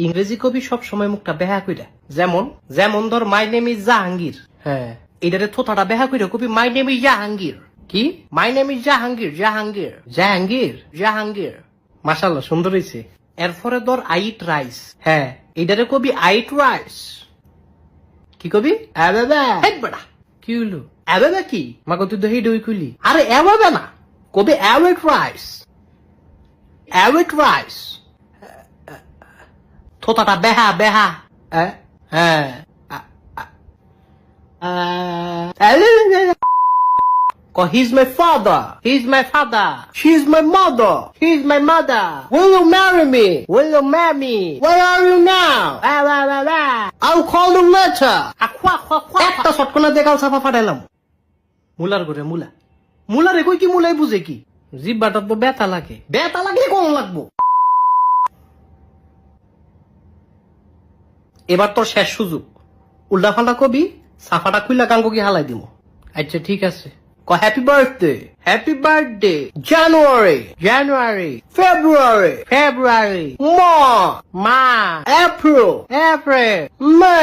ইংরেজি কবি সব সময় মুখটা বেহা কইরা, যেমন যেমন ধর মাই নেম ইজ জাহাঙ্গীর। হ্যাঁ, এটারে থোথাটা বেহা কইরা কবি মাই নেম ইজ জাহাঙ্গীর। কি my name is Jahangir, Jahangir Jahangir Jahangir. মাশাআল্লাহ, সুন্দর হইছে। এরপরে ধর আই ইট রাইস। হ্যাঁ, এটারে কবি আই ইট রাইস। কি কবি? বেড়া কি হইলো? এভাবে কি মাকে তুই দহি দই কইলি? আরে এভাবে না, কবি অ্যাওয়েট রাইস, অ্যাওয়েট রাইস। থোতাটা বেহা বেহা। হ্যাঁ, he's my father, he's my father, she's my mother, he's my mother. Will you marry me? Will you marry me? Where are you now? I'll call you later. একটা শটকনা দেখাল ছাপা ফাটাইলাম। মুলার ঘরে মুলা, মুলারে কই কি মুলাই বুঝে কি? জিব্বাটা তো ব্যথা লাগে, ব্যথা লাগলে কোন লাগবো? এবার তোর শেষ সুযোগ, উল্টা ফাল্টা কবি, সাফাটা খুইলা গাঙ্গো কি হালাই দিব। আচ্ছা ঠিক আছে, হ্যাপি বার্থডে, হ্যাপি বার্থডে, জানুয়ারি, জানুয়ারি, ফেব্রুয়ারি, ফেব্রুয়ারি, মার্চ, এপ্রিল, এপ্রিল, মে।